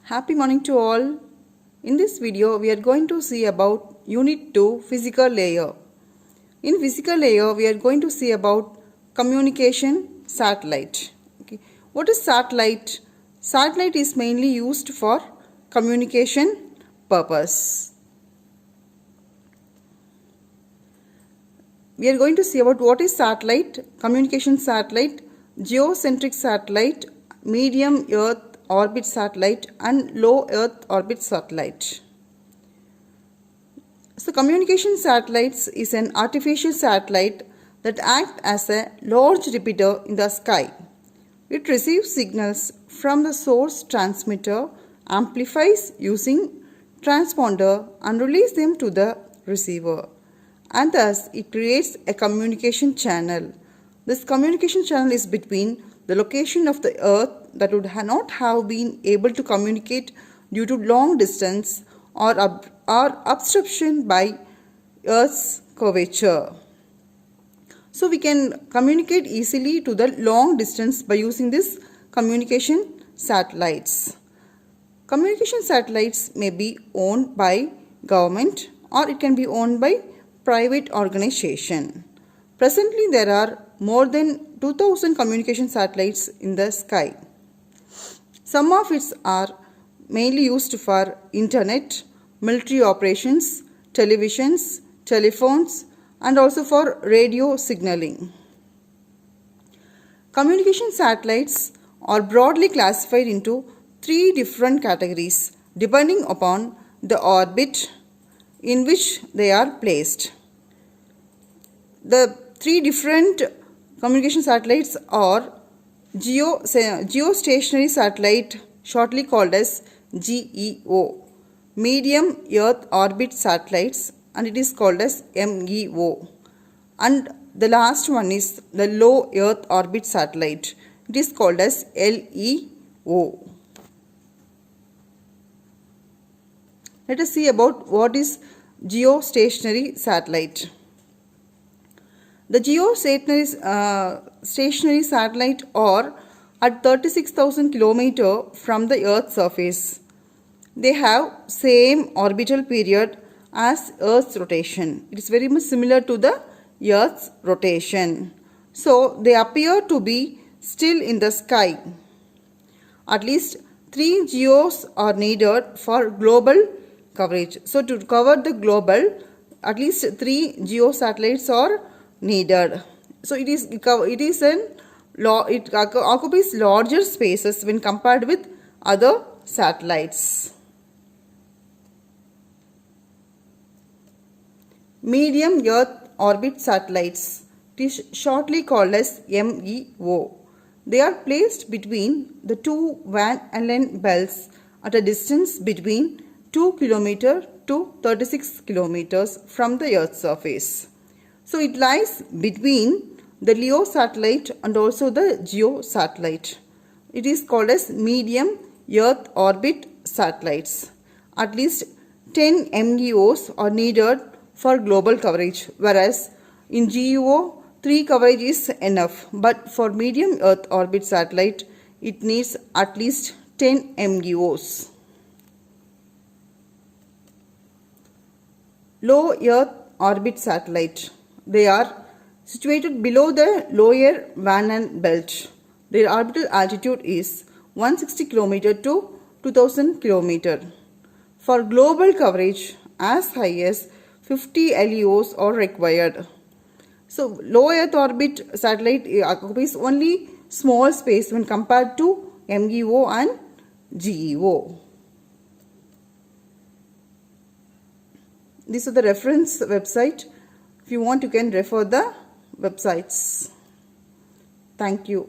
Happy morning to all. In this video, we are going to see about Unit 2 Physical Layer. In Physical Layer, we are going to see about communication satellite. Okay. What is satellite? Satellite is mainly used for communication purpose. We are going to see about what is satellite, communication satellite, geocentric satellite, medium Earth orbit satellite and low Earth orbit satellite. So communication satellites is an artificial satellite that acts as a large repeater in the sky. It receives signals from the source transmitter, amplifies using transponder and releases them to the receiver. And thus it creates a communication channel. This communication channel is between the location of the Earth that would not have been able to communicate due to long distance or obstruction by Earth's curvature. So we can communicate easily to the long distance by using this communication satellites. Communication satellites may be owned by government or it can be owned by private organization. Presently there are more than 2000 communication satellites in the sky. Some of it are mainly used for internet, military operations, televisions, telephones and also for radio signaling. Communication satellites are broadly classified into three different categories depending upon the orbit in which they are placed. The three different communication satellites are geostationary satellite, shortly called as GEO, medium Earth orbit satellites and it is called as MEO, and the last one is the low Earth orbit satellite, it is called as LEO. Let us see about what is geostationary satellite. The geostationary satellite are at 36,000 km from the Earth's surface. They have same orbital period as Earth's rotation. It is very much similar to the Earth's rotation. So they appear to be still in the sky. At least 3 GEOs are needed for global coverage. So to cover the global, at least 3 GEO satellites are needed. So it occupies larger spaces when compared with other satellites. Medium Earth orbit satellites, it is shortly called as MEO. They are placed between the two Van Allen belts at a distance between 2 km to 36 km from the Earth's surface. So it lies between the LEO satellite and also the GEO satellite. It is called as medium Earth orbit satellites. At least 10 MEOs are needed for global coverage, whereas in GEO 3 coverage is enough, but for medium Earth orbit satellite it needs at least 10 MEOs. Low Earth orbit satellite. They are situated below the lower Van Allen belt. Their orbital altitude is 160 km to 2000 km. For global coverage, as high as 50 LEOs are required. So low Earth orbit satellite occupies only small space when compared to MEO and GEO. These are the reference website. If you want, you can refer the websites. Thank you.